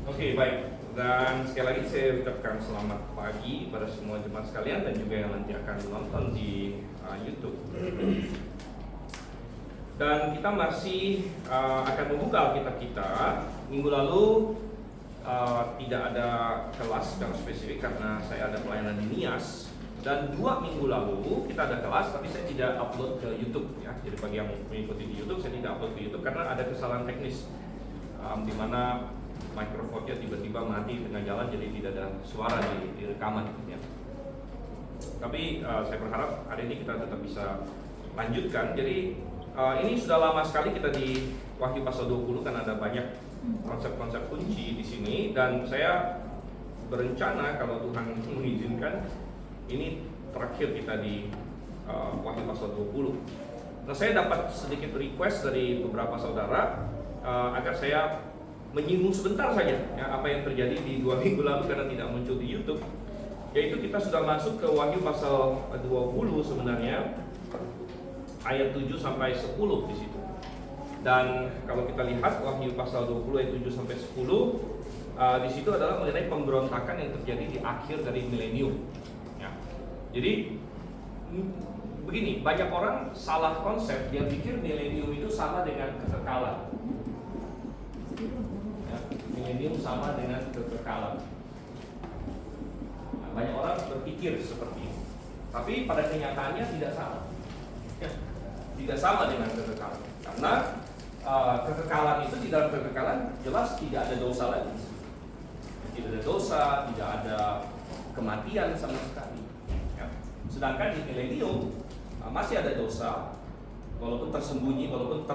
Oke, baik. Dan sekali lagi saya ucapkan selamat pagi pada semua jemaat sekalian dan juga yang nanti akan menonton di YouTube. Dan kita masih akan membuka Alkitab kita. Minggu lalu tidak ada kelas secara spesifik karena saya ada pelayanan di Nias. Dan 2 minggu lalu kita ada kelas, tapi saya tidak upload ke YouTube ya. Jadi bagi yang mengikuti di YouTube, saya tidak upload ke YouTube karena ada kesalahan teknis, di mana mikrofonnya tiba-tiba mati tengah jalan, jadi tidak ada suara di rekaman ya. Tapi saya berharap hari ini kita tetap bisa lanjutkan. Jadi ini sudah lama sekali kita di Wahyu pasal 20 karena ada banyak konsep-konsep kunci di sini, dan saya berencana kalau Tuhan mengizinkan ini terakhir kita di Wahyu pasal 20. Nah, saya dapat sedikit request dari beberapa saudara agar saya menyinggung sebentar saja ya, apa yang terjadi di 2 minggu lalu karena tidak muncul di YouTube. Yaitu kita sudah masuk ke Wahyu pasal 20 sebenarnya, ayat 7 sampai 10 di situ. Dan kalau kita lihat Wahyu pasal 20 ayat 7 sampai 10, di situ adalah mengenai pemberontakan yang terjadi di akhir dari milenium. Ya. Jadi begini, banyak orang salah konsep, dia pikir milenium itu sama dengan kekekalan. Ya, milenium sama dengan kekekalan. Nah, banyak orang berpikir seperti itu, tapi pada kenyataannya tidak sama. Ya, tidak sama dengan kekekalan, karena kekekalan itu, di dalam kekekalan jelas tidak ada dosa lagi, tidak ada dosa, tidak ada kematian sama sekali ya. Sedangkan di milenium masih ada dosa, walaupun tersembunyi, walaupun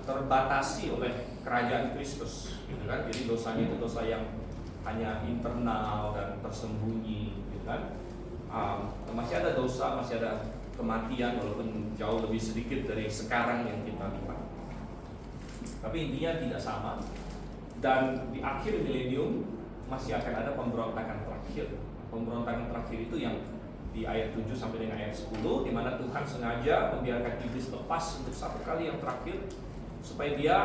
terbatasi oleh kerajaan Kristus gitu kan. Jadi dosanya itu dosa yang hanya internal dan tersembunyi gitu kan. Masih ada dosa, masih ada kematian, walaupun jauh lebih sedikit dari sekarang yang kita lihat. Tapi intinya tidak sama. Dan di akhir milenium masih akan ada pemberontakan terakhir. Pemberontakan terakhir itu yang di ayat 7 sampai dengan ayat 10, di mana Tuhan sengaja membiarkan iblis lepas untuk satu kali yang terakhir, supaya dia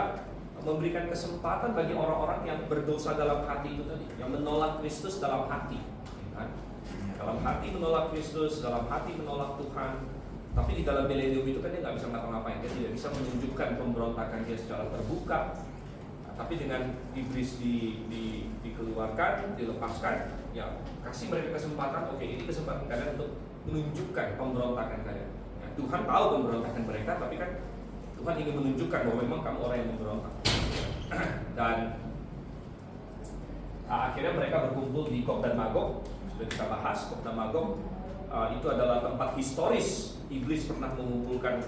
memberikan kesempatan bagi orang-orang yang berdosa dalam hati itu tadi, yang menolak Kristus dalam hati kan? Dalam hati menolak Kristus, dalam hati menolak Tuhan. Tapi di dalam milenium itu kan dia nggak bisa ngapa-ngapain, dia tidak bisa menunjukkan pemberontakan dia secara terbuka. Nah, tapi dengan iblis dikeluarkan, dilepaskan, ya kasih mereka kesempatan. Oke, ini kesempatan kalian untuk menunjukkan pemberontakan kalian. Ya, Tuhan tahu pemberontakan mereka, tapi kan Tuhan ingin menunjukkan bahwa memang kamu orang yang memberontak. Dan akhirnya mereka berkumpul di Gog dan Magog. Sudah kita bahas, Gog dan Magog itu adalah tempat historis iblis pernah mengumpulkan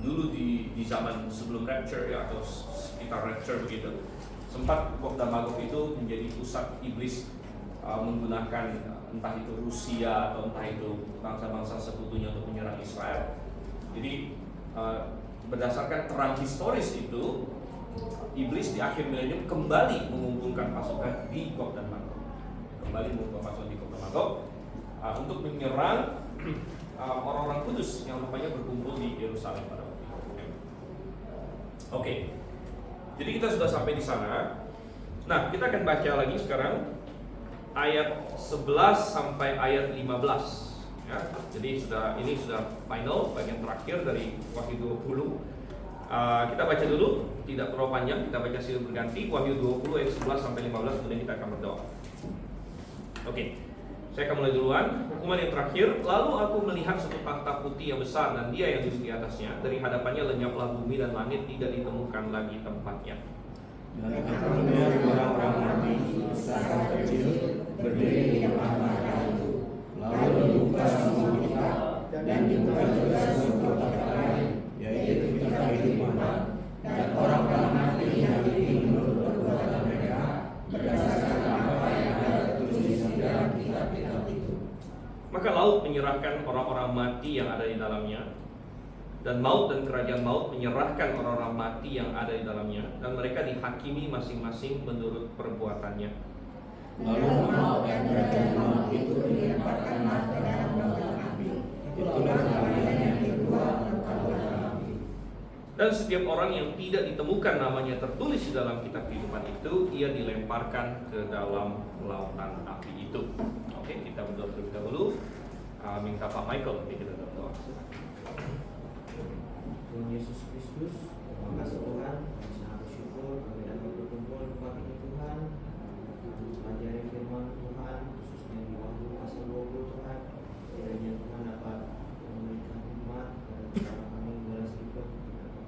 dulu di zaman sebelum rapture ya, atau sekitar rapture begitu. Sempat Gog dan Magog itu menjadi pusat iblis menggunakan entah itu Rusia atau entah itu bangsa-bangsa sekutunya untuk menyerang Israel. Jadi berdasarkan terang historis itu, iblis di akhir milenium kembali mengumpulkan pasukan di Gog dan Magog. Kembali mengumpulkan pasukan di Gog dan Magog untuk menyerang orang-orang kudus yang rupanya berkumpul di Yerusalem pada waktu itu. Oke. Jadi kita sudah sampai di sana. Nah, kita akan baca lagi sekarang ayat 11 sampai ayat 15 ya. Jadi ini sudah final, bagian terakhir dari Wahyu 20. Kita baca dulu, tidak terlalu panjang, kita baca silih berganti. Wahyu 20 ayat 11 sampai 15, kemudian kita akan berdoa. Oke. Saya akan mulai duluan. Hukuman yang terakhir. Lalu aku melihat satu takhta putih yang besar dan dia yang duduk di atasnya. Dari hadapannya lenyaplah bumi dan langit, tidak ditemukan lagi tempatnya. Dan aku melihat orang-orang mati, besar dan kecil, berdiri di depan-depan itu. Lalu dibuka semua kitab, dan dibuka juga semua kitab lain, yaitu kitab kehidupan. Dan orang-orang mati yang dihidup menurut perbuatan mereka, berdasarkan apa yang ada tertulis di dalam kitab-kitab itu. Maka laut menyerahkan orang-orang mati yang ada di dalamnya, dan maut dan kerajaan maut menyerahkan orang-orang mati yang ada di dalamnya, dan mereka dihakimi masing-masing menurut perbuatannya. Lalu maut dan kerajaan maut itu dilemparkanlah ke dalam lautan api. Itulah kematian yang kedua, lautan api. Dan setiap orang yang tidak ditemukan namanya tertulis di dalam kitab kehidupan itu, ia dilemparkan ke dalam lautan api itu. Oke, kita berdoa terlebih dahulu. Minta Pak Michael untuk kita berdoa. Tuhan Yesus Kristus, terima kasih Tuhan, kami sangat bersyukur kami dapat berkumpul di tempat ini Tuhan, pelajari firman Tuhan, khususnya di Wahyu pasal 20 Tuhan. Kiranya Tuhan dapat memberikan hikmat kepada kami balas lipat,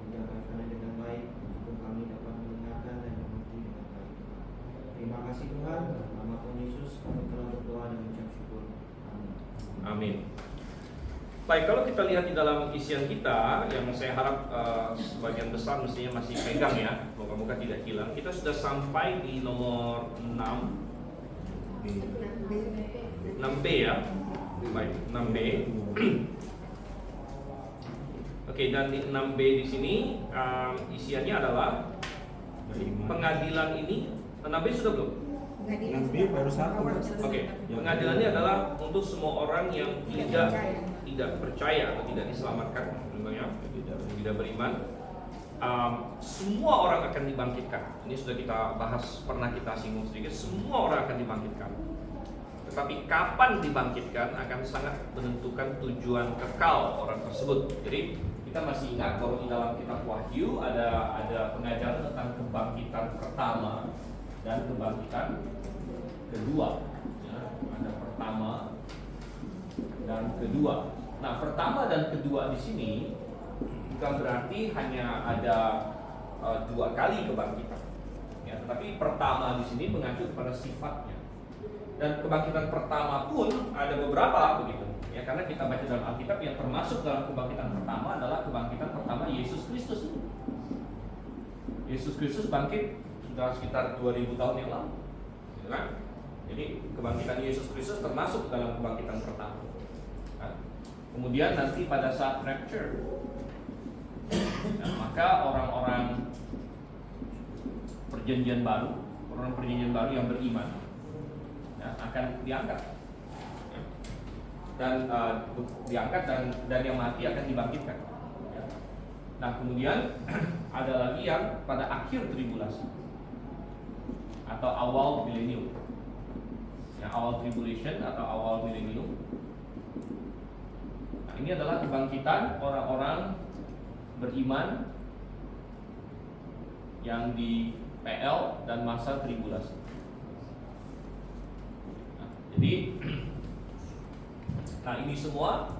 menjalankannya dengan baik, untuk kami dapat mendengarkan dan mengerti dengan baik Tuhan. Terima kasih Tuhan, dalam nama Tuhan Yesus kami telah berdoa dan mengucap syukur. Amin. Amin. Baik, kalau kita lihat di dalam isian kita, yang saya harap sebagian besar mestinya masih pegang ya, moga-moga tidak hilang. Kita sudah sampai di nomor 6B ya. Baik, 6B. Oke, dan di 6B di sini isiannya adalah pengadilan ini. 6B sudah belum? Nabi baru satu. Oke, pengadilannya adalah untuk semua orang yang tidak percaya atau tidak diselamatkan, tidak beriman. Semua orang akan dibangkitkan. Ini sudah kita bahas, pernah kita singgung sedikit. Semua orang akan dibangkitkan. Tetapi kapan dibangkitkan akan sangat menentukan tujuan kekal orang tersebut. Jadi kita masih ingat bahwa di dalam kitab Wahyu ada pengajaran tentang kebangkitan pertama dan kebangkitan kedua. Ya, ada pertama dan kedua. Nah, pertama dan kedua di sini bukan berarti hanya ada 2 kali kebangkitan. Ya, tetapi pertama di sini mengacu kepada sifatnya. Dan kebangkitan pertama pun ada beberapa begitu. Ya, karena kita baca dalam Alkitab yang termasuk dalam kebangkitan pertama adalah kebangkitan pertama Yesus Kristus. Yesus Kristus bangkit sudah sekitar 2000 tahun yang lalu. Gitu kan? Jadi kebangkitan Yesus Kristus termasuk dalam kebangkitan pertama. Nah, kemudian nanti pada saat rapture, nah, maka orang-orang perjanjian baru, yang beriman, ya, akan diangkat, ya. Dan diangkat dan yang mati akan dibangkitkan. Ya. Nah, kemudian ada lagi yang pada akhir tribulasi atau awal milenium. Ya, awal tribulation atau awal milenium. Nah, ini adalah kebangkitan orang-orang beriman yang di PL dan masa tribulasi. Nah, jadi ini semua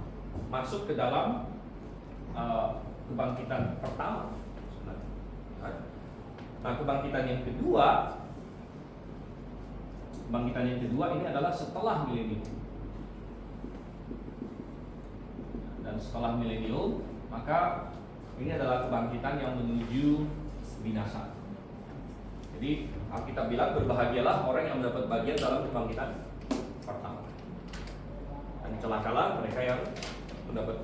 masuk ke dalam kebangkitan pertama sebenarnya. Nah, kebangkitan yang kedua ini adalah setelah milenium. Dan setelah milenium, maka ini adalah kebangkitan yang menuju binasa. Jadi Alkitab bilang berbahagialah orang yang mendapat bagian dalam kebangkitan pertama. Dan celakalah mereka yang mendapat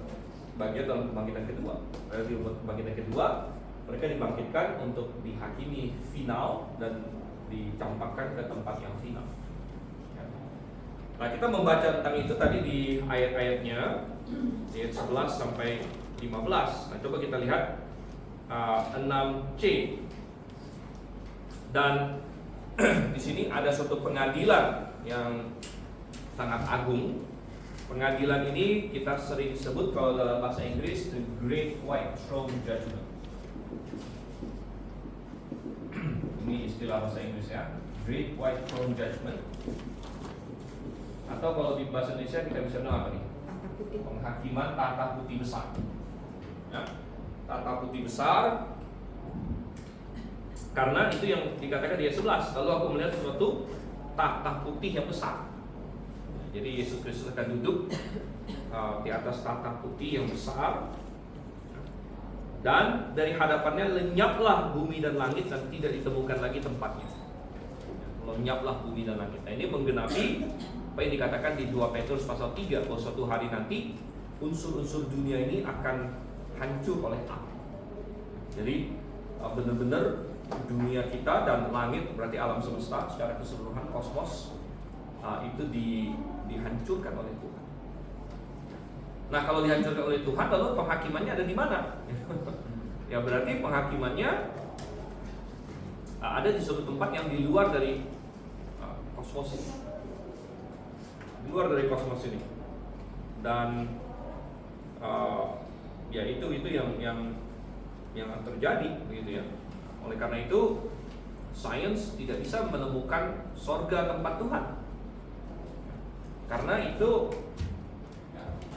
bagian dalam kebangkitan kedua. Karena di kebangkitan kedua mereka dibangkitkan untuk dihakimi final dan dicampakkan ke tempat yang final. Nah, kita membaca tentang itu tadi di ayat-ayatnya, ayat 11 sampai 15. Nah, coba kita lihat 6C. Dan di sini ada suatu pengadilan yang sangat agung. Pengadilan ini kita sering sebut kalau dalam bahasa Inggris the Great White Throne Judgment. Ini istilah bahasa Inggris ya, Great White Throne Judgment. Atau kalau di bahasa Indonesia kita bisa bilang apa nih? Penghakiman tahta putih besar. Ya, tahta putih besar. Karena itu yang dikatakan di ayat 11. Lalu aku melihat suatu tahta putih yang besar. Jadi Yesus Kristus akan duduk di atas tahta putih yang besar. Dan dari hadapannya lenyaplah bumi dan langit dan tidak ditemukan lagi tempatnya. Lenyaplah bumi dan langit. Nah, ini menggenapi apa yang dikatakan di 2 Petrus pasal 3, bahwa suatu hari nanti unsur-unsur dunia ini akan hancur oleh api. Jadi benar-benar dunia kita dan langit, berarti alam semesta secara keseluruhan, kosmos, itu dihancurkan oleh Tuhan. Nah, kalau dihancurkan oleh Tuhan, lalu penghakimannya ada di mana? Ya berarti penghakimannya ada di suatu tempat yang di luar dari kosmos ini, di luar dari kosmos ini. Dan ya itu yang terjadi begitu ya. Oleh karena itu sains tidak bisa menemukan sorga tempat Tuhan, karena itu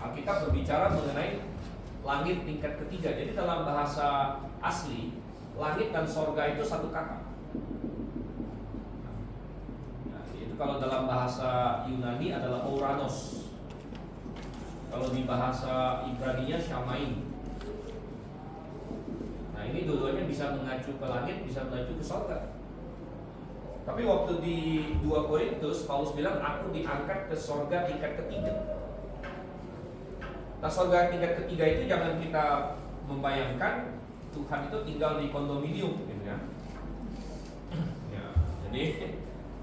Alkitab berbicara mengenai langit tingkat ketiga. Jadi dalam bahasa asli langit dan sorga itu satu kata. Nah, itu kalau dalam bahasa Yunani adalah Ouranos. Kalau di bahasa Ibrani-nya Shamaim. Nah ini dua-duanya bisa mengacu ke langit, bisa mengacu ke sorga. Tapi waktu di 2 Korintus, Paulus bilang, aku diangkat ke sorga tingkat ketiga. Nah sorga tingkat ketiga itu jangan kita membayangkan Tuhan itu tinggal di kondominium gitu ya. Ya jadi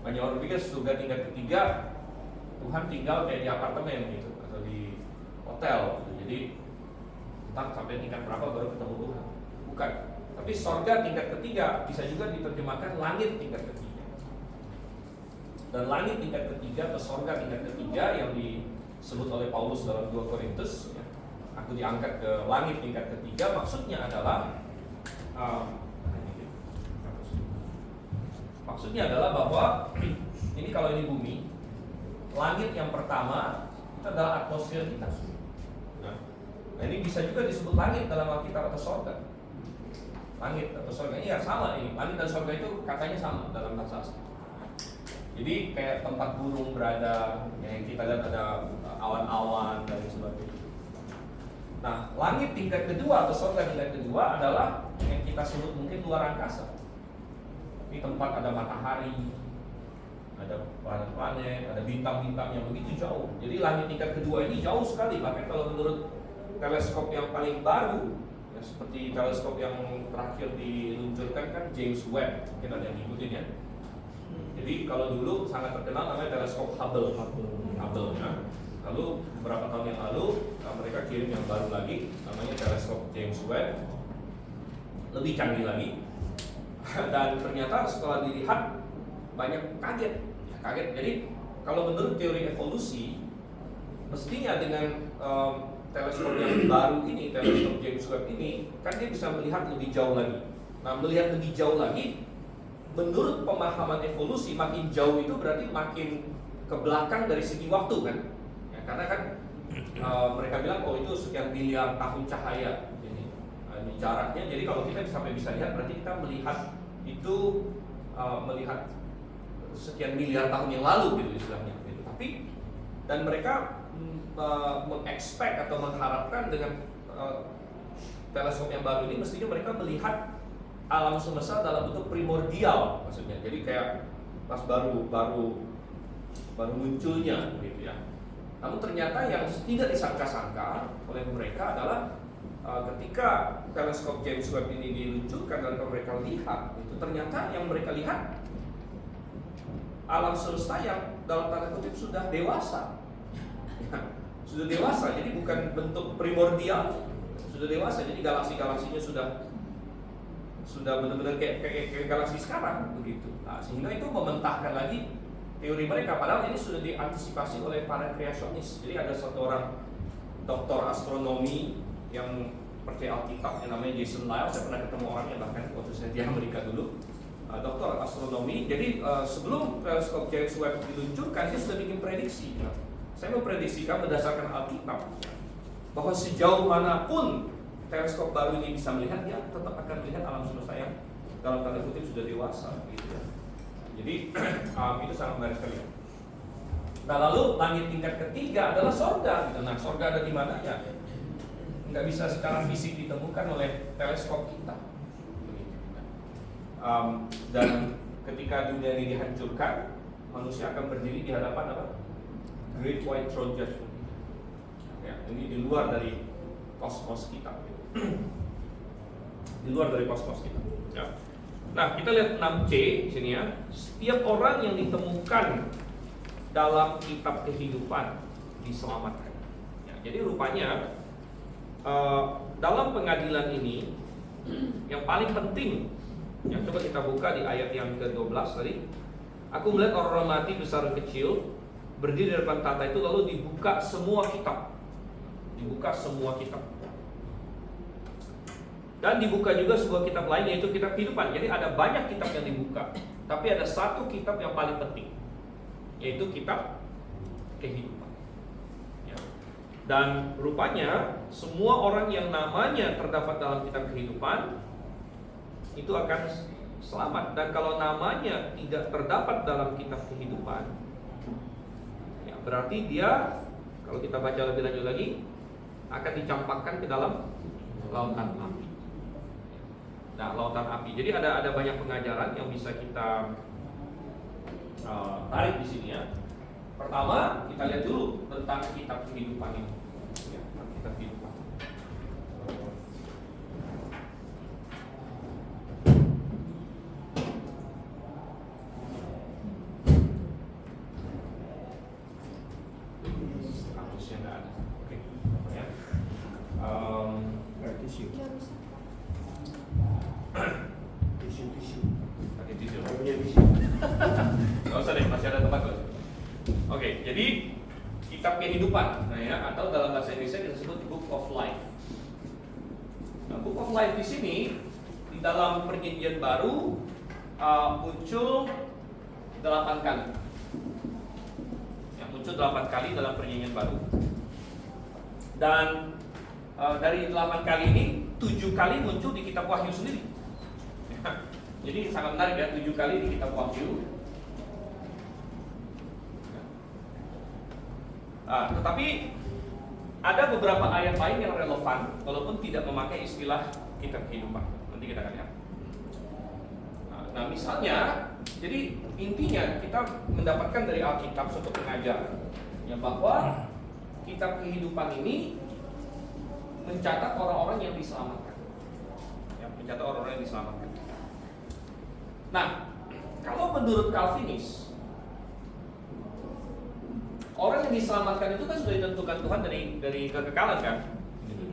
banyak orang pikir surga tingkat ketiga Tuhan tinggal kayak di apartemen gitu, atau di hotel gitu. Jadi entah sampai tingkat berapa baru ketemu Tuhan. Bukan. Tapi sorga tingkat ketiga bisa juga diterjemahkan langit tingkat ketiga. Dan langit tingkat ketiga atau sorga tingkat ketiga yang disebut oleh Paulus dalam 2 Korintus ya, aku diangkat ke langit tingkat ketiga, maksudnya adalah bahwa ini kalau ini bumi, langit yang pertama itu adalah atmosfer kita. Nah ini bisa juga disebut langit dalam Alkitab atau sorga. Langit atau sorga ini ya sama, ini langit dan sorga itu katanya sama dalam bahasa asli. Jadi kayak tempat burung berada, yang kita lihat ada awan-awan dan sebagainya. Nah, langit tingkat kedua atau sorga tingkat kedua adalah yang kita sebut mungkin luar angkasa. Di tempat ada matahari, ada planet-planet, ada bintang-bintang yang begitu jauh. Jadi langit tingkat kedua ini jauh sekali. Bahkan kalau menurut teleskop yang paling baru, ya, seperti teleskop yang terakhir diluncurkan kan James Webb, mungkin ada yang ngikutin ya. Jadi kalau dulu sangat terkenal namanya teleskop Hubble ya. Lalu beberapa tahun yang lalu mereka kirim yang baru lagi namanya teleskop James Webb, lebih canggih lagi. Dan ternyata setelah dilihat banyak kaget. Jadi kalau menurut teori evolusi, mestinya dengan teleskop yang baru ini, teleskop James Webb ini, kan dia bisa melihat lebih jauh lagi. Nah, melihat lebih jauh lagi, menurut pemahaman evolusi, makin jauh itu berarti makin ke belakang dari segi waktu kan? Ya, karena kan mereka bilang itu sekian miliar tahun cahaya ini jaraknya. Jadi kalau kita sampai bisa lihat, berarti kita melihat itu melihat sekian miliar tahun yang lalu gitu istilahnya. Gitu. Tapi dan mereka mengekspek atau mengharapkan dengan teleskop yang baru ini mestinya mereka melihat alam semesta dalam bentuk primordial, maksudnya. Jadi kayak pas baru munculnya gitu ya. Namun ternyata yang tidak disangka-sangka oleh mereka adalah ketika teleskop James Webb ini diluncurkan dan mereka lihat, itu ternyata yang mereka lihat alam semesta yang dalam tanda kutip sudah dewasa. Sudah dewasa, jadi bukan bentuk primordial, sudah dewasa. Jadi galaksi-galaksinya sudah benar-benar kayak galaksi sekarang begitu. Nah, sehingga itu mementahkan lagi teori mereka, padahal ini sudah diantisipasi oleh para kreasionis. Jadi ada satu orang doktor astronomi yang percaya Alkitab yang namanya Jason Lisle. Saya pernah ketemu orangnya bahkan waktu saya di Amerika dulu. Doktor astronomi. Jadi sebelum teleskop James Webb diluncurkan, dia sudah bikin prediksi. Saya memprediksikan berdasarkan Alkitab bahwa sejauh manapun teleskop baru ini bisa melihat, dia tetap akan melihat alam semesta yang dalam tanda kutip sudah dewasa gitu ya. Jadi itu sangat menarik sekali. Nah lalu langit tingkat ketiga adalah sorga gitu. Nah sorga ada di mana ya? Nggak bisa secara fisik ditemukan oleh teleskop kita. Dan ketika dunia ini dihancurkan, manusia akan berdiri di hadapan apa? Great White Throne Judgment. Ya, ini di luar dari kosmos kita. Di luar dari kosmos kita. Ya. Nah, kita lihat 6C di sini ya. Setiap orang yang ditemukan dalam kitab kehidupan diselamatkan. Ya, jadi rupanya dalam pengadilan ini yang paling penting, yang coba kita buka di ayat yang ke-12 tadi. Aku melihat orang-orang mati besar dan kecil berdiri di depan tahta itu, lalu dibuka semua kitab. Dibuka semua kitab. Dan dibuka juga sebuah kitab lain, yaitu kitab kehidupan. Jadi ada banyak kitab yang dibuka, tapi ada satu kitab yang paling penting, yaitu kitab kehidupan. Ya. Dan rupanya semua orang yang namanya terdapat dalam kitab kehidupan itu akan selamat. Dan kalau namanya tidak terdapat dalam kitab kehidupan, ya, berarti dia, kalau kita baca lebih lanjut lagi, akan dicampakkan ke dalam lautan api. Nah, lautan api. Jadi ada banyak pengajaran yang bisa kita tarik di sini ya. Pertama, kita lihat dulu tentang kitab kehidupan ini. Ya, kitab kehidupan. Hapusnya nggak ada. Oke. Ya. Tisu. Tisu. Pakai tisu. Punya tisu. Nggak usah deh, masih ada tempat kok. Oke, jadi kitab kehidupan, nah ya, atau dalam bahasa Indonesia kita sebut Book of Life. Nah, Book of Life di sini di dalam Perjanjian Baru muncul 8 kali. Ya, muncul 8 kali dalam Perjanjian Baru. Dan dari 8 kali ini 7 kali muncul di kitab Wahyu sendiri. Jadi sangat menarik ya, 7 kali di kitab Wahyu. Tetapi ada beberapa ayat lain yang relevan walaupun tidak memakai istilah kitab kehidupan. Nanti kita akan lihat. Nah, misalnya, jadi intinya kita mendapatkan dari Alkitab suatu pengajaran ya, bahwa kitab kehidupan ini mencatat orang-orang yang diselamatkan. Ya, mencatat orang-orang yang diselamatkan. Nah, kalau menurut Calvinis, orang yang diselamatkan itu kan sudah ditentukan Tuhan dari kekekalan kan.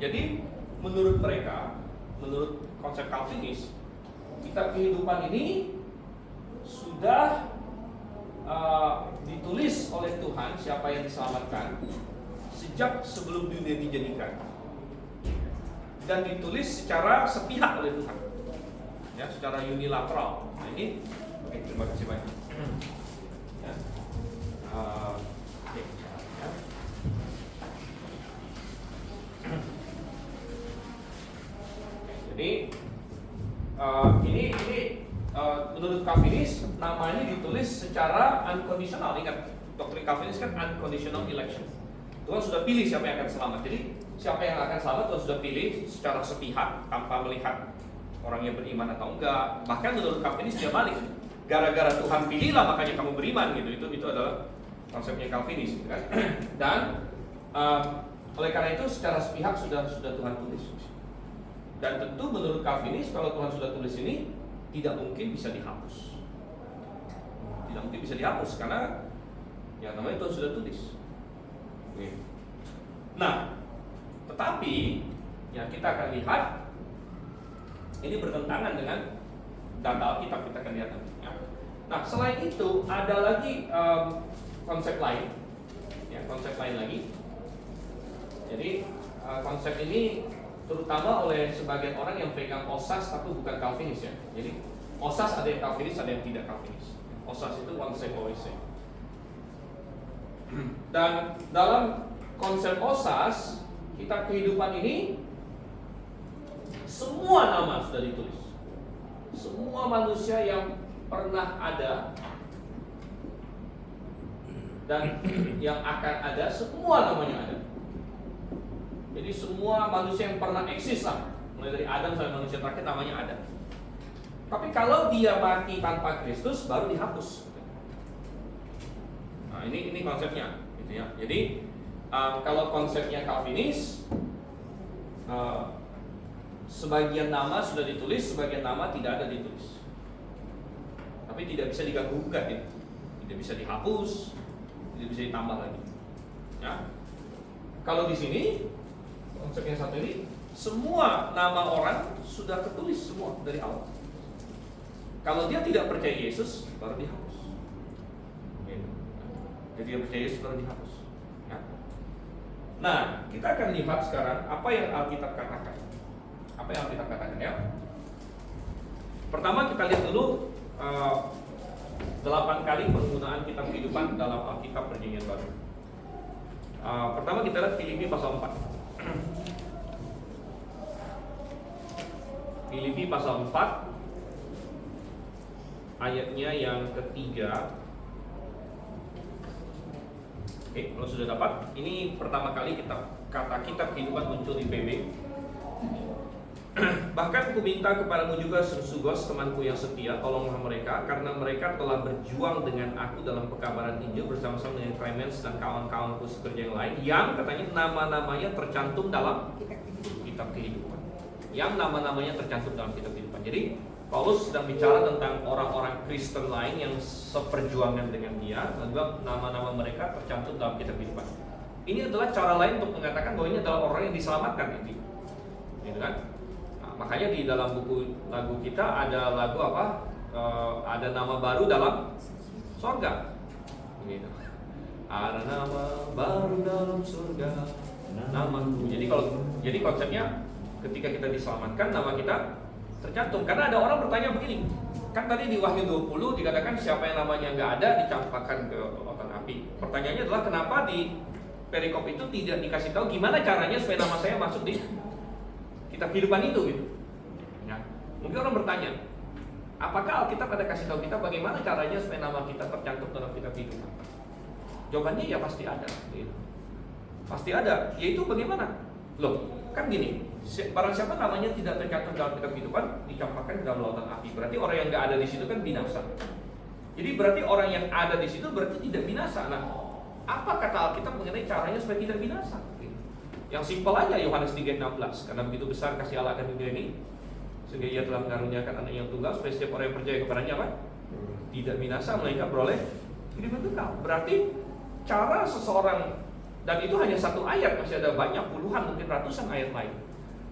Jadi menurut mereka, menurut konsep Calvinis, kitab kehidupan ini sudah ditulis oleh Tuhan siapa yang diselamatkan sejak sebelum dunia dijadikan, dan ditulis secara sepihak oleh Tuhan, ya, secara unilateral. Nah ini, oke, terima kasih banyak. Ya. Jadi ini menurut Calvinis namanya ditulis secara unconditional. Ingat, doktrin Calvinis kan unconditional election. Tuhan sudah pilih siapa yang akan selamat. Jadi siapa yang akan selamat Tuhan sudah pilih secara sepihak tanpa melihat orangnya beriman atau enggak. Bahkan menurut Calvinis dia balik. Gara-gara Tuhan pilihlah makanya kamu beriman gitu. Itu adalah konsepnya Calvinis gitu kan. Dan oleh karena itu secara sepihak sudah Tuhan tulis. Dan tentu menurut Calvinis kalau Tuhan sudah tulis ini tidak mungkin bisa dihapus. Tidak mungkin bisa dihapus karena ya namanya Tuhan sudah tulis. Oke. Nah, tetapi ya kita akan lihat ini bertentangan dengan data Alkitab, kita akan lihat nanti. Ya. Nah, selain itu ada lagi konsep lain, ya, konsep lain lagi. Jadi konsep ini terutama oleh sebagian orang yang pegang OSAS tapi bukan Calvinis ya. Jadi OSAS ada yang Calvinis, ada yang tidak Calvinis. OSAS itu one save always save. Dan dalam konsep OSAS, kitab kehidupan ini semua nama sudah ditulis. Semua manusia yang pernah ada dan yang akan ada, semua namanya ada. Jadi semua manusia yang pernah eksis lah, mulai dari Adam sampai manusia terakhir namanya ada. Tapi kalau dia mati tanpa Kristus baru dihapus. Nah ini konsepnya, gitu ya. Jadi kalau konsepnya Calvinis, sebagian nama sudah ditulis, sebagian nama tidak ada ditulis. Tapi tidak bisa diganggu gugat, ya. Tidak bisa dihapus, tidak bisa ditambah lagi. Ya. Kalau di sini konsep yang satu ini semua nama orang sudah tertulis semua dari awal. Kalau dia tidak percaya Yesus, baru dihapus. Jadi dia percaya Yesus baru dihapus. Ya. Nah, kita akan lihat sekarang apa yang Alkitab katakan. Apa yang Alkitab katakan ya? Pertama kita lihat dulu 8 kali penggunaan kitab kehidupan dalam Alkitab Perjanjian Baru. Pertama kita lihat Filipi pasal 4. Filipi pasal 4 ayatnya yang ketiga. Oke, kalau sudah dapat, ini pertama kali kata kitab kehidupan muncul di PB. Bahkan ku minta kepadamu juga Sugos, temanku yang setia, tolonglah mereka, karena mereka telah berjuang dengan aku dalam pekabaran Injil bersama-sama dengan Clemens dan kawan-kawanku sekerja yang lain, yang katanya nama-namanya tercantum dalam kitab kehidupan. Yang nama-namanya tercantum dalam kitab kehidupan. Jadi Paulus sedang bicara tentang orang-orang Kristen lain yang seperjuangan dengan dia, dan juga nama-nama mereka tercantum dalam kitab kehidupan. Ini adalah cara lain untuk mengatakan bahwa ini adalah orang yang diselamatkan, gitu kan? Makanya di dalam buku lagu kita ada lagu apa? Ada nama baru dalam surga. Gitu. Ada nama baru dalam surga, namaku. Jadi konsepnya ketika kita diselamatkan, nama kita tercantum. Karena ada orang bertanya begini, kan tadi di Wahyu 20 dikatakan siapa yang namanya nggak ada dicampakkan ke lautan api. Pertanyaannya adalah kenapa di perikop itu tidak dikasih tahu gimana caranya supaya nama saya masuk di kitab kehidupan itu gitu. Ya. Mungkin orang bertanya, apakah Alkitab ada kasih tahu kita bagaimana caranya supaya nama kita tercantum dalam kitab kehidupan? Jawabannya ya pasti ada. Gitu. Pasti ada. Yaitu bagaimana? Loh, kan gini, barang siapa namanya tidak tercantum dalam kitab kehidupan dicampakkan ke dalam lautan api. Berarti orang yang nggak ada di situ kan binasa. Jadi berarti orang yang ada di situ berarti tidak binasa. Nah, apa kata Alkitab mengenai caranya supaya tidak binasa? Yang simpel aja, Yohanes 3:16. Karena begitu besar kasih Allah akan dunia ini, sehingga ia telah mengaruniakan anak yang tunggal supaya setiap orang yang percaya kepadanya apa? Tidak binasa, melainkan beroleh hidup yang kekal. Berarti cara seseorang, dan itu hanya satu ayat, masih ada banyak puluhan mungkin ratusan ayat lain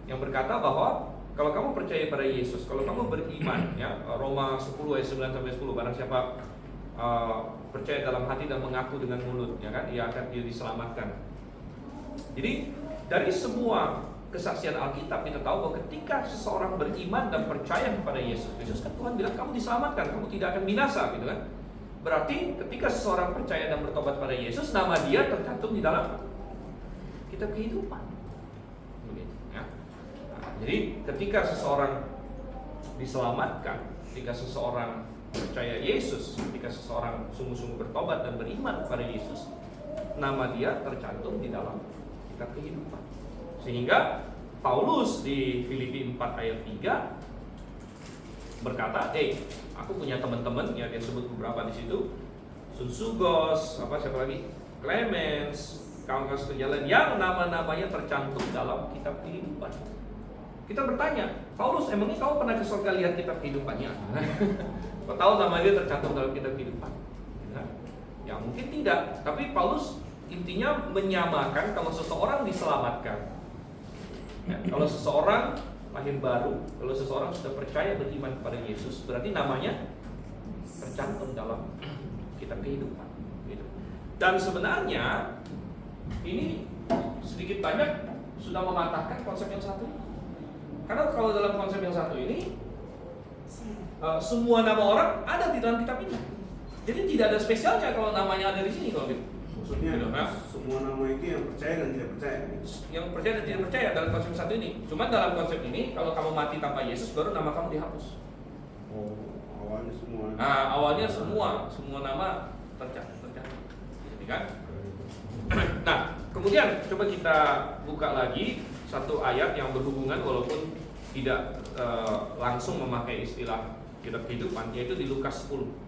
yang berkata bahwa kalau kamu percaya pada Yesus, kalau kamu beriman, ya, Roma 10 ayat 9 sampai 10, barang siapa percaya dalam hati dan mengaku dengan mulut, ya kan, dia diselamatkan. Jadi dari semua kesaksian Alkitab kita tahu bahwa ketika seseorang beriman dan percaya kepada Yesus, kan Tuhan bilang kamu diselamatkan, kamu tidak akan binasa, gitu kan? Berarti ketika seseorang percaya dan bertobat pada Yesus, nama dia tercantum di dalam kitab kehidupan. Begitu, ya. Nah, jadi ketika seseorang diselamatkan, ketika seseorang percaya Yesus, ketika seseorang sungguh-sungguh bertobat dan beriman kepada Yesus, nama dia tercantum di dalam kitab kehidupan. Sehingga Paulus di Filipi 4 ayat 3 berkata, aku punya teman-teman, ya, dia sebut beberapa di situ, Sugos, siapa lagi, Clemens, kawan-kawan sejalan yang nama-namanya tercantum dalam kitab kehidupan. Kita bertanya, Paulus, emangnya kamu pernah ke surga lihat kitab kehidupannya? Kau tahu nama dia tercantum dalam kitab kehidupan? Ya mungkin tidak, tapi Paulus intinya menyamakan kalau seseorang diselamatkan, ya, kalau seseorang lahir baru, kalau seseorang sudah percaya beriman kepada Yesus, berarti namanya tercantum dalam kitab kehidupan, gitu. Dan sebenarnya ini sedikit banyak sudah mematahkan konsep yang satu. Karena kalau dalam konsep yang satu ini semua nama orang ada di dalam kitab ini. Jadi tidak ada spesialnya kalau namanya ada di sini, kalau gitu. Maksudnya semua nama itu yang percaya dan tidak percaya. Yang percaya dan tidak percaya dalam konsep satu ini. Cuma dalam konsep ini kalau kamu mati tanpa Yesus baru nama kamu dihapus. Oh, awalnya semua. Nah, awalnya semua nama tercantum. Jadi kan? Nah, kemudian coba kita buka lagi satu ayat yang berhubungan walaupun tidak langsung memakai istilah kitab kehidupan, yaitu di Lukas 10.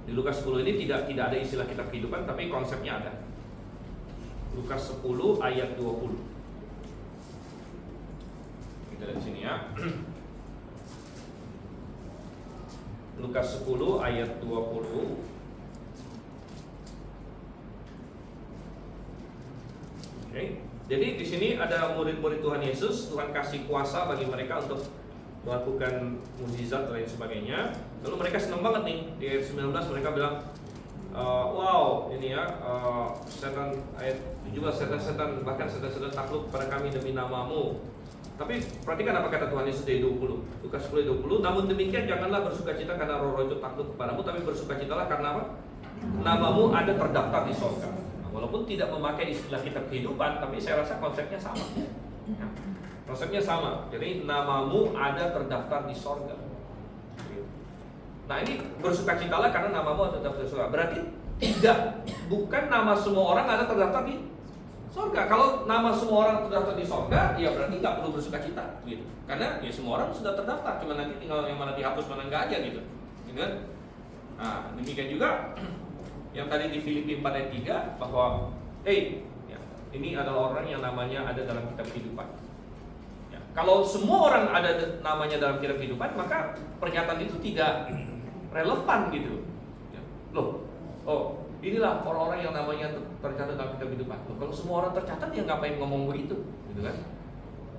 Di Lukas 10 ini tidak ada istilah kitab kehidupan, tapi konsepnya ada. Lukas 10 ayat 20. Kita lihat di sini ya. Lukas 10 ayat 20. Oke. Jadi di sini ada murid-murid Tuhan Yesus, Tuhan kasih kuasa bagi mereka untuk melakukan mukjizat dan lain sebagainya. Lalu mereka senang banget nih. Di ayat 19 mereka bilang, wow, ini ya, setan, ayat 17, setan-setan, bahkan setan-setan takluk pada kami demi namamu. Tapi perhatikan apa kata Tuhan Yesus di 20, Lukas 10:20. Namun demikian janganlah bersukacita karena roh-roh itu takluk kepadamu, tapi bersukacitalah karena apa? Namamu ada terdaftar di sorga. Nah, walaupun tidak memakai istilah kitab kehidupan, tapi saya rasa konsepnya sama. Ya, konsepnya sama. Jadi namamu ada terdaftar di sorga. Nah ini bersukacitalah karena namamu ada terdaftar di sorga. Berarti bukan nama semua orang ada terdaftar di sorga. Kalau nama semua orang terdaftar di sorga, ya berarti nggak perlu bersukacita, gitu. Karena ya semua orang sudah terdaftar, cuma nanti tinggal yang mana dihapus, mana nggak aja, gitu. Kan? Nah, demikian juga yang tadi di Filipi 4 ayat 3 bahwa, ya, ini adalah orang yang namanya ada dalam kitab kehidupan. Ya, kalau semua orang ada namanya dalam kitab kehidupan, maka pernyataan itu tidak relevan, gitu. Ya. Inilah orang-orang yang namanya tercatat dalam kitab kehidupan. Kalau semua orang tercatat, ya ngapain ngomong begitu, gitu kan?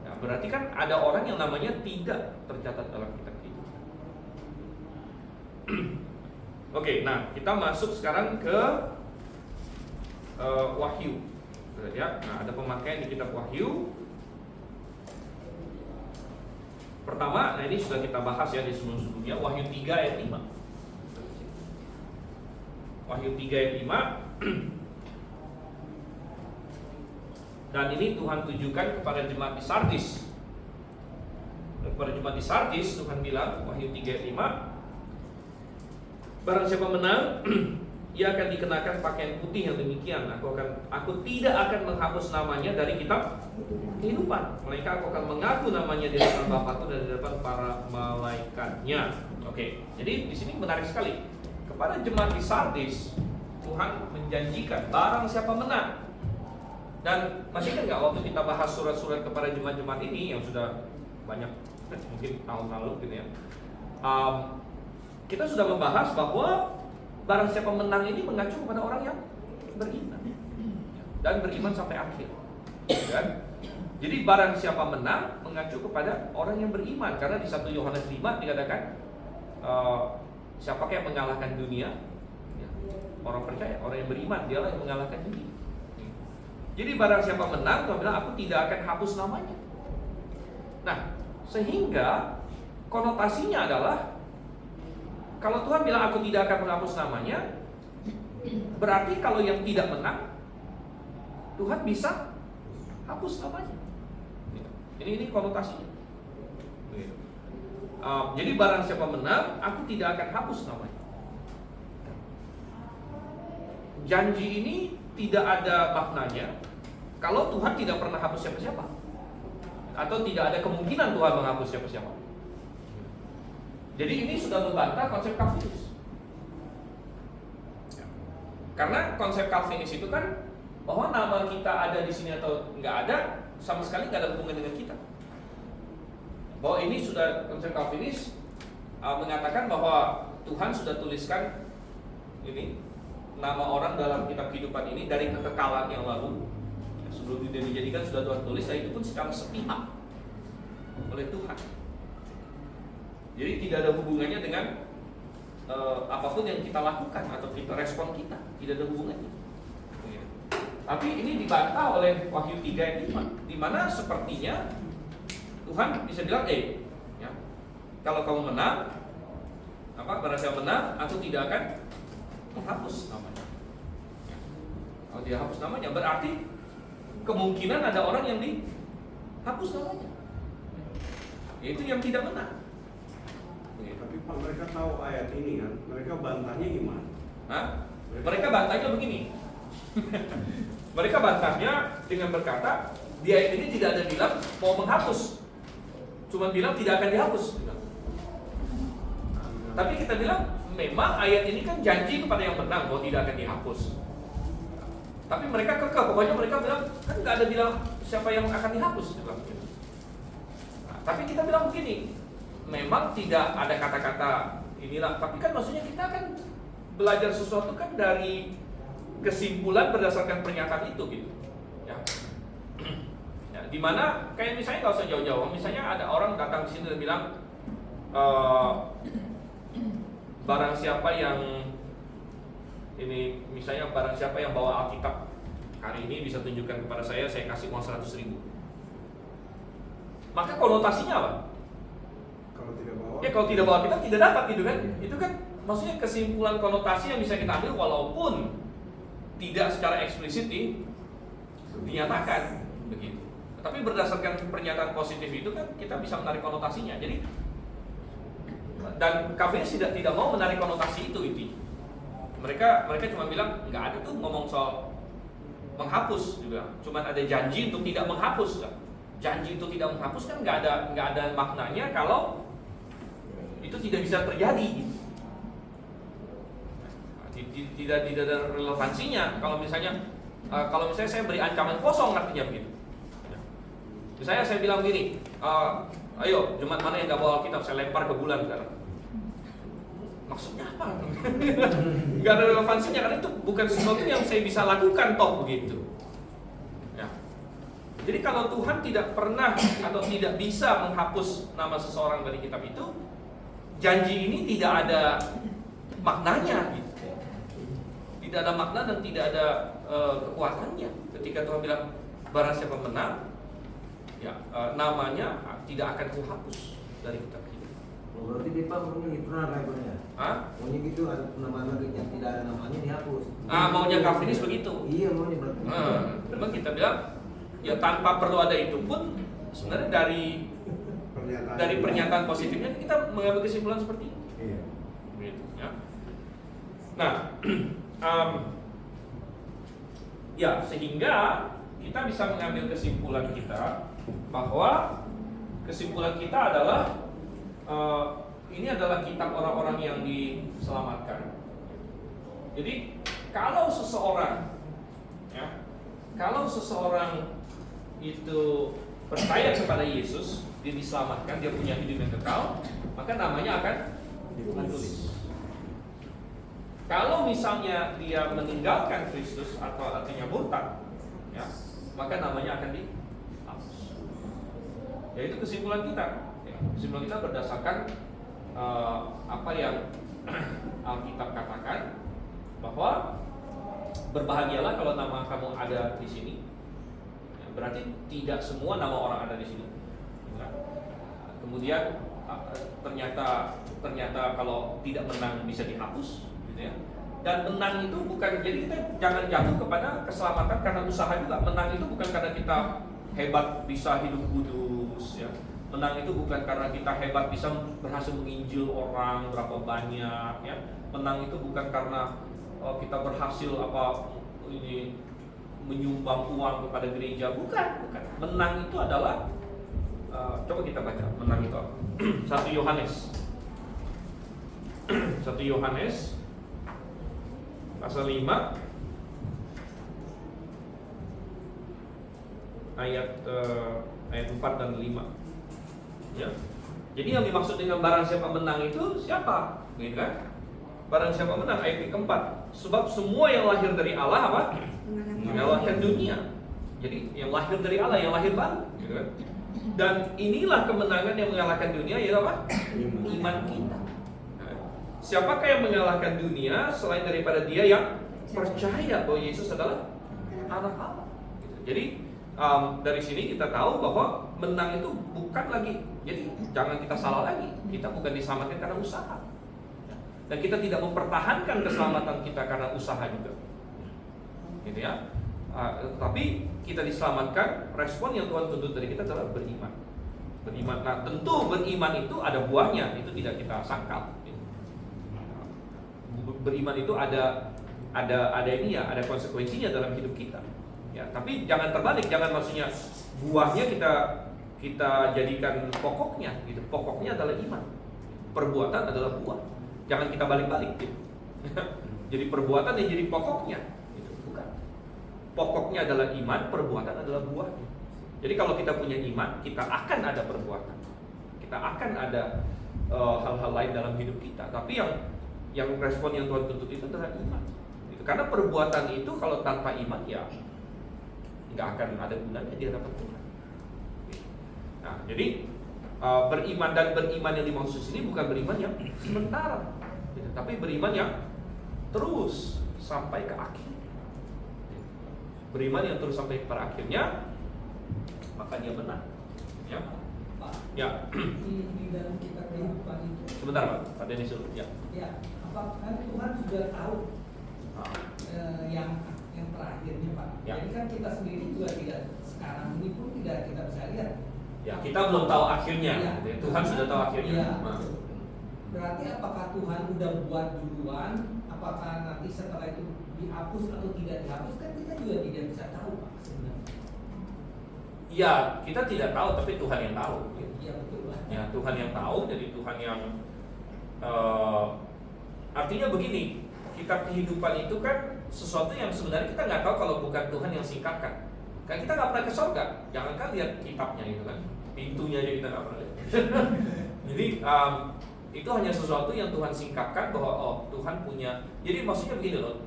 Nah, berarti kan ada orang yang namanya tidak tercatat dalam kitab kehidupan. Oke, nah kita masuk sekarang ke Wahyu. Ya, nah ada pemakaian di kitab Wahyu. Pertama, nah ini sudah kita bahas ya di sebelum-sebelumnya, Wahyu 3 ayat 5. Wahyu 3 ayat 5. Dan ini Tuhan tujukan kepada jemaat di Sardis. Kepada jemaat di Sardis Tuhan bilang, Wahyu 3 ayat 5, barang siapa menang, ia akan dikenakan pakaian putih yang demikian. Aku tidak akan menghapus namanya dari kitab kehidupan. Melainkan aku akan mengaku namanya di hadapan Bapakku dan di hadapan para malaikatnya. Oke, jadi di sini menarik sekali. Kepada jemaat di Sardis, Tuhan menjanjikan barang siapa menang. Dan masih ingat nggak waktu kita bahas surat-surat kepada jemaat-jemaat ini yang sudah banyak, mungkin tahun lalu gitu ya, kita sudah membahas bahwa barang siapa menang ini mengacu kepada orang yang beriman dan beriman sampai akhir, kan? Jadi barang siapa menang mengacu kepada orang yang beriman, karena di 1 Yohanes 5 dikatakan, siapakah yang mengalahkan dunia? Ya, orang percaya, orang yang beriman, dialah yang mengalahkan dunia. Jadi barang siapa menang, Tuhan bilang, aku tidak akan hapus namanya. Nah, sehingga konotasinya adalah, kalau Tuhan bilang aku tidak akan menghapus namanya, berarti kalau yang tidak menang, Tuhan bisa hapus namanya. Ini konotasinya. Jadi barang siapa menang, aku tidak akan hapus namanya. Janji ini tidak ada maknanya kalau Tuhan tidak pernah hapus siapa-siapa, atau tidak ada kemungkinan Tuhan menghapus siapa-siapa. Jadi ini sudah membantah konsep Calvinis. Karena konsep Calvinis itu kan bahwa nama kita ada di sini atau nggak ada, sama sekali nggak ada hubungan dengan kita. Bahwa ini sudah konsep Calvinis mengatakan bahwa Tuhan sudah tuliskan ini nama orang dalam kitab kehidupan ini dari kekekalan yang lalu, sebelum dia dijadikan sudah Tuhan tulis, dan itu pun secara sepihak oleh Tuhan. Jadi tidak ada hubungannya dengan apapun yang kita lakukan atau kita respon kita, tidak ada hubungannya. Tapi ini dibantah oleh Wahyu 3 ayat 5, di mana sepertinya Tuhan bisa bilang, ya, kalau kamu menang, barang siapa menang, aku tidak akan menghapus namanya. Kalau tidak hapus namanya, berarti kemungkinan ada orang yang dihapus namanya, yaitu yang tidak menang. Tapi Pak, mereka tahu ayat ini kan, mereka bantahnya gimana? Mereka bantahnya begini. Mereka bantahnya dengan berkata, di ayat ini tidak ada bilang mau menghapus, cuma bilang tidak akan dihapus. Tapi kita bilang, memang ayat ini kan janji kepada yang menang bahwa tidak akan dihapus. Tapi mereka kekeh, pokoknya mereka bilang, kan nggak ada bilang siapa yang akan dihapus. Tapi kita bilang begini, memang tidak ada kata-kata inilah, tapi kan maksudnya kita kan belajar sesuatu kan dari kesimpulan berdasarkan pernyataan itu, gitu. Ya. dimana kayak misalnya nggak usah jauh-jauh, misalnya ada orang datang ke sini dan bilang, barang siapa yang ini, misalnya barang siapa yang bawa Alkitab hari ini bisa tunjukkan kepada saya kasih uang 100.000. Maka konotasinya apa? Kalau tidak bawa, Ya kalau tidak bawa Alkitab tidak dapat gitu kan? Itu kan maksudnya kesimpulan konotasi yang bisa kita ambil walaupun tidak secara eksplisit dinyatakan begitu. Tapi berdasarkan pernyataan positif itu kan kita bisa menarik konotasinya. Jadi dan Calvinis tidak mau menarik konotasi itu. Mereka cuma bilang nggak ada tuh ngomong soal menghapus juga. Cuma ada janji untuk tidak menghapus kan. Janji untuk tidak menghapus kan nggak ada maknanya kalau itu tidak bisa terjadi. Tidak ada relevansinya kalau misalnya saya beri ancaman kosong artinya begitu. Misalnya saya bilang gini, ayo Jumat mana yang nggak bawa Alkitab saya lempar ke bulan sekarang. Maksudnya apa? Nggak ada relevansinya karena itu bukan sesuatu yang saya bisa lakukan toh begitu. Ya. Jadi kalau Tuhan tidak pernah atau tidak bisa menghapus nama seseorang dari kitab itu, janji ini tidak ada maknanya gitu. Tidak ada makna dan tidak ada kekuatannya. Ketika Tuhan bilang barang siapa menang, ya namanya tidak akan kuhapus dari kitab kita. Berarti dia Pak maunya gitu namanya. Maunya gitu ada nama yang tidak ada namanya dihapus. Maunya Calvinis begitu. Iya maunya berarti. Memang kita bilang ya tanpa perlu ada itu pun sebenarnya dari pernyataan positifnya kita mengambil kesimpulan seperti itu. Iya. Gitu, ya. Nah, ya sehingga kita bisa mengambil kesimpulan kita bahwa kesimpulan kita adalah ini adalah kitab orang-orang yang diselamatkan. Jadi kalau seseorang itu percaya kepada Yesus, dia diselamatkan, dia punya hidup yang kekal, maka namanya akan ditulis. Kalau misalnya dia meninggalkan Kristus atau artinya murtad, ya, maka namanya akan dihapus. Ya itu kesimpulan kita. Kesimpulan kita berdasarkan apa yang Alkitab katakan, bahwa berbahagialah kalau nama kamu ada di sini. Ya, berarti tidak semua nama orang ada di sini. Ya. Kemudian ternyata kalau tidak menang bisa dihapus. Ya. Dan menang itu bukan, jadi kita jangan jatuh kepada keselamatan karena usaha juga. Menang itu bukan karena kita hebat bisa hidup kudus, ya. Menang itu bukan karena kita hebat bisa berhasil menginjil orang berapa banyak, ya. Menang itu bukan karena kita berhasil menyumbang uang kepada gereja, bukan. Menang itu adalah coba kita baca menang itu apa? 1 Yohanes pasal 5 ayat 4 dan 5. Ya. Jadi yang dimaksud dengan barang siapa menang itu siapa? Gitu kan? Barang siapa menang ayat yang keempat. Sebab semua yang lahir dari Allah apa? Mengalahkan dunia. Jadi yang lahir dari Allah, yang lahir baru, gitu kan? Dan inilah kemenangan yang mengalahkan dunia, yaitu apa? Iman kita. Siapakah yang mengalahkan dunia selain daripada dia yang percaya bahwa Yesus adalah anak Allah? Jadi dari sini kita tahu bahwa menang itu bukan lagi, jadi jangan kita salah lagi, kita bukan diselamatkan karena usaha, dan kita tidak mempertahankan keselamatan kita karena usaha juga, gitu ya. Tapi kita diselamatkan, respon yang Tuhan tuntut dari kita adalah beriman. Nah tentu beriman itu ada buahnya, itu tidak kita sangkal. Beriman itu ada ini ya, ada konsekuensinya dalam hidup kita. Ya, tapi jangan terbalik, jangan maksudnya buahnya kita jadikan pokoknya, gitu. Pokoknya adalah iman, perbuatan adalah buah. Jangan kita balik-balik, gitu. Jadi perbuatan yang jadi pokoknya, gitu. Bukan. Pokoknya adalah iman, perbuatan adalah buahnya. Jadi kalau kita punya iman, kita akan ada perbuatan, kita akan ada hal-hal lain dalam hidup kita. Tapi yang respon yang Tuhan tuntut itu adalah iman, gitu. Karena perbuatan itu kalau tanpa iman ya nggak akan ada gunanya di hadapan Tuhan. Nah, jadi beriman yang dimaksud sini bukan beriman yang sementara, gitu, tapi beriman yang terus sampai ke akhir. Beriman yang terus sampai pada akhirnya, maka dia menang. Ya. Pak, Ya. di dalam kitab kehidupan itu, Sebentar Pak Denis dulu. Ya. ya, apakah Tuhan sudah tahu yang terakhirnya Pak? Ya. Jadi kan kita sendiri juga tidak, sekarang ini pun tidak kita bisa lihat. Ya, kita belum tahu akhirnya. Ya. Gitu ya. Tuhan sudah tahu akhirnya. Ya. Nah. Berarti apakah Tuhan udah buat duluan? Apakah nanti setelah itu dihapus atau tidak dihapus? Kan kita juga tidak bisa tahu Pak sebenarnya. Ya, kita tidak tahu, tapi Tuhan yang tahu. Gitu. Iya betul Pak. Ya, Tuhan yang tahu, jadi Tuhan yang artinya begini, kitab kehidupan itu kan sesuatu yang sebenarnya kita nggak tahu kalau bukan Tuhan yang singkapkan. Kan kita nggak pernah ke surga, jangankan lihat kitabnya gitu kan, pintunya aja kita nggak pernah lihat. Jadi itu hanya sesuatu yang Tuhan singkapkan bahwa Tuhan punya. Jadi maksudnya begini loh,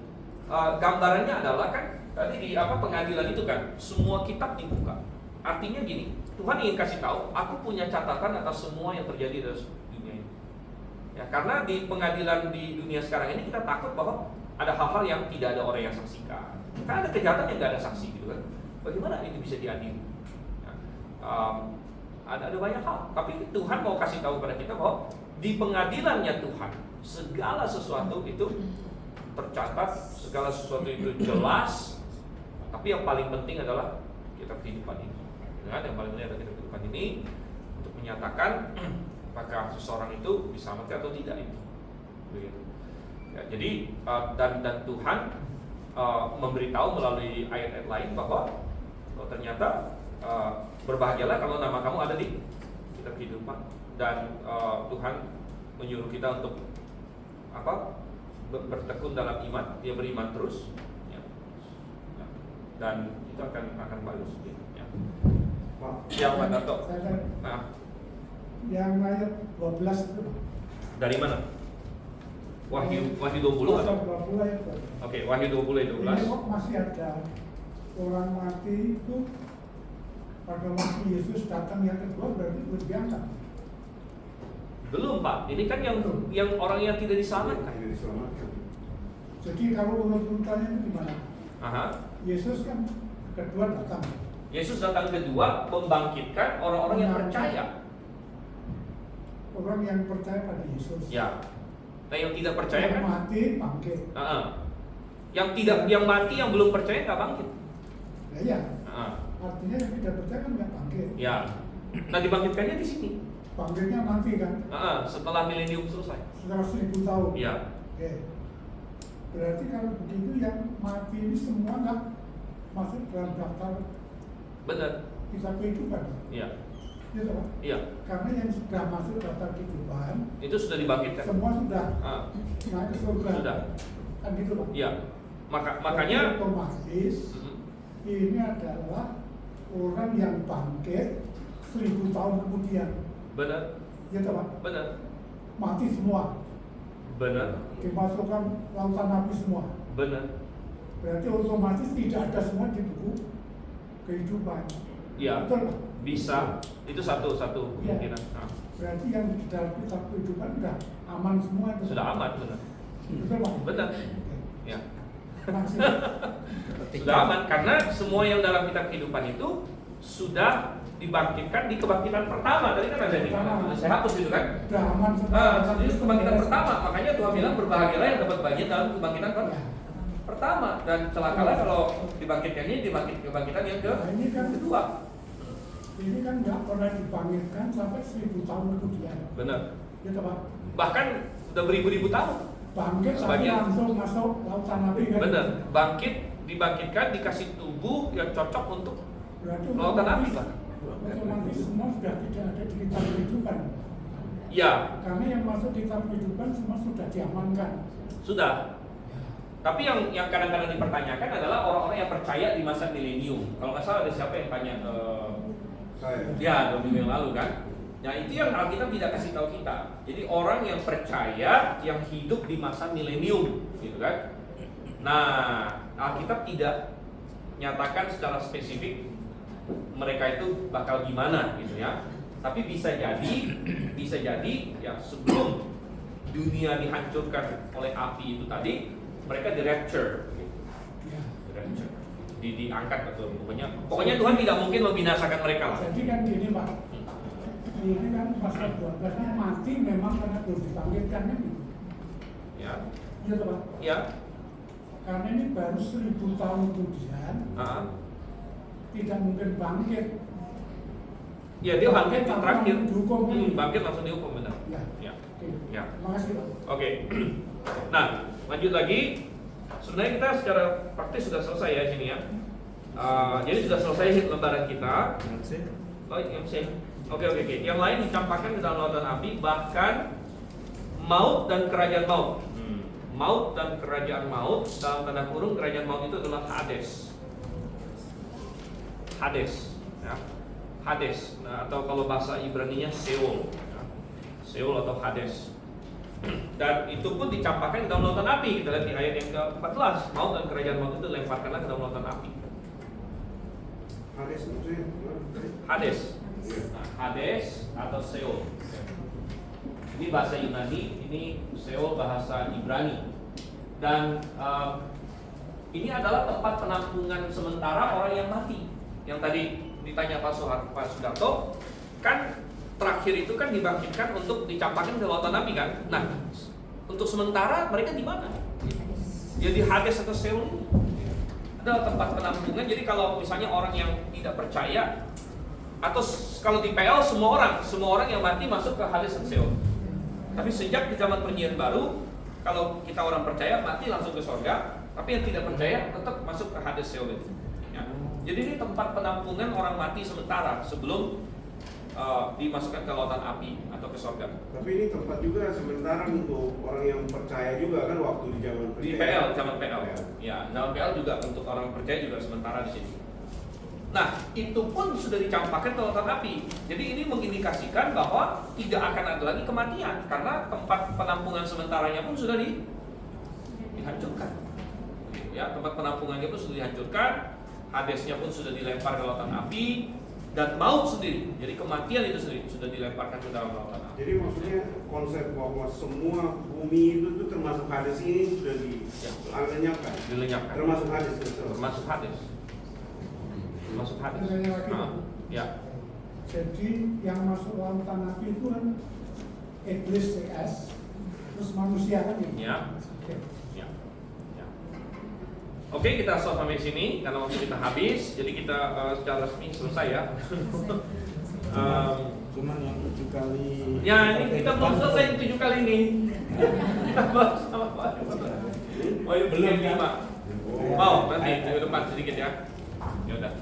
gambarannya adalah kan tadi di pengadilan itu kan semua kitab dibuka. Artinya gini, Tuhan ingin kasih tahu, aku punya catatan atas semua yang terjadi dalam dunia ini. Ya, karena di pengadilan di dunia sekarang ini kita takut bahwa ada hal-hal yang tidak ada orang yang saksikan. Karena ada kejahatan yang nggak ada saksi gitu kan. Bagaimana itu bisa diadili? Ya, ada banyak hal. Tapi Tuhan mau kasih tahu pada kita bahwa di pengadilannya Tuhan segala sesuatu itu tercatat, segala sesuatu itu jelas. Tapi yang paling penting adalah kitab kehidupan ini. Yang paling penting adalah kitab kehidupan ini untuk menyatakan apakah seseorang itu bisa mati atau tidak itu. Begitu. Ya, jadi dan Tuhan memberitahu melalui ayat-ayat lain bahwa ternyata berbahagialah kalau nama kamu ada di kitab kehidupan, dan Tuhan menyuruh kita untuk bertekun dalam iman, dia beriman terus, ya. Ya. Dan itu akan bagus. Gitu, ya. Pak, Siap Pak Dato. Nah, yang ayat 12 itu dari mana? Wahyu 20 atau? 20 ayat. Oke, Wahyu 20 ayat 12. Ini kok masih ada orang mati itu pada waktu Yesus datang yang kedua, berarti belum diangkat. Belum Pak, ini kan yang orang yang tidak diselamatkan. Jadi kalau urut-urutannya itu gimana? Aha. Yesus kan kedua datang. Yesus datang kedua membangkitkan orang-orang yang percaya. Orang yang percaya pada Yesus. Ya. Nah, yang tidak percaya kan? Yang mati bangkit. Yang mati, yang belum percaya nggak bangkit. Nah, ya. Artinya yang tidak percaya kan nggak bangkit. Ya. Nah, dibangkitkannya di sini. Bangkitnya nanti kan? Setelah milenium selesai. Setelah 1000 tahun. Iya. Oke. Berarti kalau begitu yang mati ini semua nggak masuk dalam daftar Benar. kitab kehidupan. Iya. Gitu Pak? Iya. Karena yang sudah masuk daftar kehidupan Itu sudah dibangkitkan. semua sudah naik ke surga. Sudah. Kan gitu Pak? Iya. Makanya jadi, otomatis ini adalah orang yang bangkit 1000 tahun kemudian. benar. Gitu Pak? Benar. Mati semua. Benar. Dimasukkan lautan api semua. Benar. Berarti otomatis tidak ada semua di buku kehidupan. Iya. Betul Pak? Bisa. Itu satu kemungkinan. Ya. Berarti yang di dalam kitab kehidupan sudah aman semua itu. Sudah aman, benar. Betul Pak? Benar. Oke. Ya. Makasih. Sudah aman karena semua yang dalam kitab kehidupan itu sudah dibangkitkan di kebangkitan pertama. Tadi kan ada nih. Saya hapus gitu kan. Sudah aman semua. Jadi kebangkitan pertama. Makanya Tuhan bilang berbahagialah yang dapat bagian dalam kebangkitan Ya. pertama, dan celakalah kalau dibangkitkannya kebangkitan yang Nah, ini kan kedua. Ini kan nggak pernah dibangkitkan sampai 1000 tahun kemudian. Benar. Gitu Pak? Bahkan sudah beribu-ribu tahun. Bangkit tapi Sebagian. langsung masuk lautan api kan? Benar. Dibangkitkan dikasih tubuh yang cocok untuk Berarti lautan api, Pak. otomatis semua sudah tidak ada di kitab kehidupan. Ya, Karena yang masuk di kitab kehidupan semua sudah diamankan. sudah. Tapi yang kadang-kadang dipertanyakan adalah orang-orang yang percaya di masa milenium. Kalau nggak salah ada siapa yang tanya? Saya. Ya, 2 minggu yang lalu kan. Nah, itu yang Alkitab tidak kasih tahu kita. Jadi orang yang percaya yang hidup di masa milenium, gitu kan. Nah, Alkitab tidak nyatakan secara spesifik mereka itu bakal gimana gitu ya. Tapi bisa jadi ya sebelum dunia dihancurkan oleh api itu tadi, mereka di rapture gitu. Di rapture. Diangkat atau pokoknya Tuhan tidak mungkin membinasakan mereka lah. Jadi kan gini Pak, ini kan pasal 12 ini mati memang karena belum dibangkitkan kan gitu. Ya. Iya toh, Pak? Ya. Karena ini baru 1000 tahun kemudian tidak mungkin bangkit. Ya dia bangkit Bangkit terakhir. langsung dihukum kan? Bangkit langsung dihukum benar. Ya. Ya. Oke. Ya. Terima kasih Pak. Oke. Nah, lanjut lagi. Sebenarnya kita secara praktis sudah selesai ya sini ya. Jadi sudah selesai lembaran kita. Oh, MC. Oke. Yang lain dicampakkan ke dalam lautan api, bahkan maut dan kerajaan maut. Maut dan kerajaan maut, dalam tanda kurung kerajaan maut itu adalah Hades. Hades, ya. Hades. Nah, atau kalau bahasa Ibrani-nya Sheol. Ya. Sheol atau Hades. Dan itu pun dicampakkan ke dalam lautan api. Kita lihat di ayat yang ke-14, maut dan kerajaan maut itu lemparkanlah ke dalam lautan api. Hades maksudnya? Hades. Nah, Hades atau Sheol. Ini bahasa Yunani, ini Sheol bahasa Ibrani. Dan ini adalah tempat penampungan sementara orang yang mati. Yang tadi ditanya Pak Sudarto, kan terakhir itu kan dibangkitkan untuk dicampakkan ke lautan api kan. Nah, untuk sementara mereka di mana? Ya di Hades atau Sheol ini adalah tempat penampungan. Jadi kalau misalnya orang yang tidak percaya, atau kalau di PL semua orang yang mati masuk ke Hades dan Sheol. Tapi sejak di zaman perjanjian baru, kalau kita orang percaya mati langsung ke surga, tapi yang tidak percaya tetap masuk ke Hades Sheol itu. Ya. Jadi ini tempat penampungan orang mati sementara sebelum dimasukkan ke lautan api atau ke surga. Tapi ini tempat juga sementara untuk orang yang percaya juga kan waktu di zaman Di PL, zaman PL. Ya, zaman PL juga untuk orang percaya juga sementara di sini. Nah, itu pun sudah dicampakkan ke lautan api. Jadi ini mengindikasikan bahwa tidak akan ada lagi kematian karena tempat penampungan sementaranya pun sudah dihancurkan. Ya, tempat penampungannya pun sudah dihancurkan, Hadesnya pun sudah dilempar ke lautan api, dan maut sendiri. Jadi kematian itu sendiri sudah dilemparkan ke dalam lautan api. Jadi maksudnya konsep bahwa semua bumi itu tuh termasuk Hades ini sudah dilenyapkan. Termasuk Hades itu. Termasuk Hades. Masuk Hades. Pertanyaan lagi, Pak. Ya. Jadi yang masuk lautan api itu kan iblis CS, terus manusia kan ya? Ya. Oke. Ya. Ya. Oke, kita stop sampai sini karena waktu kita habis. Jadi kita secara resmi selesai ya. Cuman yang 7 kali. Ya, ini kita belum selesai yang 7 kali ini. Kita bahas sama Pak. Oh, ini belum 5. Mau nanti minggu depan sedikit ya. Ya udah.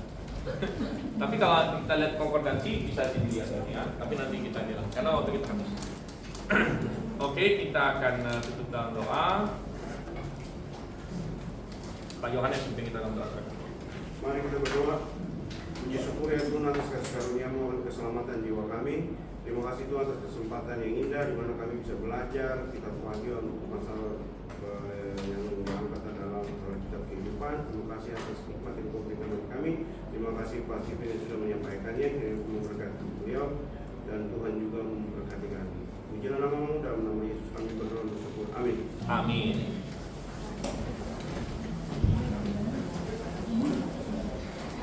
Tapi kalau kita lihat konkordansi bisa dilihat ya. Tapi nanti kita bilang karena waktu kita habis. Oke, kita akan tutup dalam doa. Pak Yohanes mungkin kita akan doakan. Mari kita berdoa. Puji syukur ya Tuhan atas kasih karunia-Mu dan keselamatan jiwa kami. Terima kasih Tuhan atas kesempatan yang indah di mana kami bisa belajar kitab Wahyu untuk masalah yang diangkat adalah masalah kitab kehidupan. Terima kasih atas nikmat yang Kau berikan kepada kami. Terima kasih Pak Stephen yang sudah menyampaikannya. Kiranya Kau memberkati beliau dan Tuhan juga memberkati kami. Pujilah nama-Mu, dalam nama Yesus kami berdoa dan bersyukur. Amin. Amin.